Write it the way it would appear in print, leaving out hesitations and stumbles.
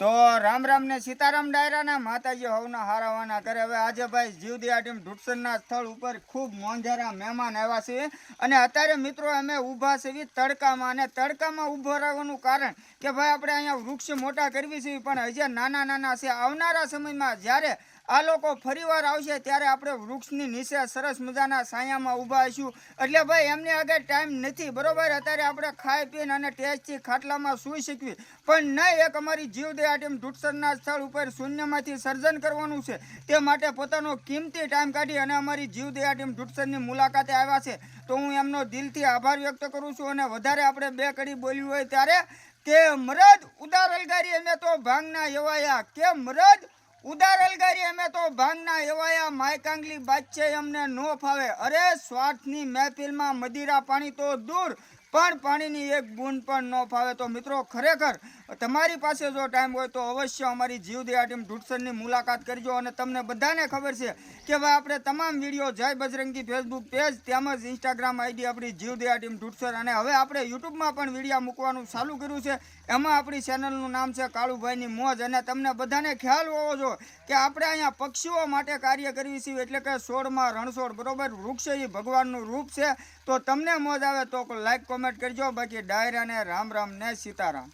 તો રામ રામ ને સીતારામ ડાયરાના માતાજી હવના હારાવાના કરે. હવે આજે ભાઈ જીવદયા ટીમ ઢુકસરના સ્થળ ઉપર ખૂબ મોંઘેરા મહેમાન આવ્યા છે અને અત્યારે મિત્રો અમે ઊભા છે તડકામાં. અને તડકામાં ઊભો રહેવાનું કારણ કે ભાઈ આપણે અહીંયા વૃક્ષ મોટા કરવી છે પણ હજી નાના નાના છે. આવનારા સમયમાં જ્યારે આ લોકો ફરીવાર આવશે ત્યારે આપણે વૃક્ષની નીચે સરસ મજાના છાયામાં ઊભા હશું. એટલે ભાઈ એમને આગળ ટાઈમ નથી બરોબર. અત્યારે આપણે ખાઈ પીને અને ટેસ્ટથી ખાટલામાં સૂઈ શકવી પણ નહીં, એક અમારી જીવદયા ટીમ ઢુકસરના સ્થળ ઉપર શૂન્યમાંથી સર્જન કરવાનું છે. તે માટે પોતાનો કિંમતી ટાઈમ કાઢી અને અમારી જીવદયા ટીમ ઢુકસરની મુલાકાતે આવ્યા છે. તો હું એમનો દિલથી આભાર વ્યક્ત કરું છું. અને વધારે આપણે બે કડી બોલ્યું હોય ત્યારે કે મરદ ઉદાર અલગારી અમે તો ભાંગના એવાયા, કે મરદ ઉદાર અલગારી અમે તો ભાંગના એવાયા, માયકાંગલી બાદશે અમને નો ફાવે. અરે સ્વાર્થની મહેફિલમાં મદિરા પાણી તો દૂર પણ પાણીની એક બૂંદ પણ ન ફાવે. તો મિત્રો ખરેખર તમારી પાસે જો ટાઈમ હોય તો અવશ્ય અમારી જીવદયા ટીમ ઢુકસરની મુલાકાત કરજો. અને તમને બધાને ખબર છે કે ભાઈ આપણે તમામ વિડીયો જય બજરંગી ફેસબુક પેજ તેમજ ઇન્સ્ટાગ્રામ આઈડી આપણી જીવદયા ટીમ ઢુકસર, અને હવે આપણે યુટ્યુબમાં પણ વિડીયો મૂકવાનું ચાલુ કર્યું છે. એમાં આપણી ચેનલનું નામ છે કાળુભાઈની મોજ. અને તમને બધાને ખ્યાલ હોવો જોઈએ કે આપણે અહીંયા પક્ષીઓ માટે કાર્ય કરવી છીએ, એટલે કે છોડમાં રણછોડ બરોબર. વૃક્ષ એ ભગવાનનું રૂપ છે. તો તમને મોજ આવે તો લાઈક કોમેન્ટ કરજો. બાકી ડાયરાને રામ રામ ને સીતારામ.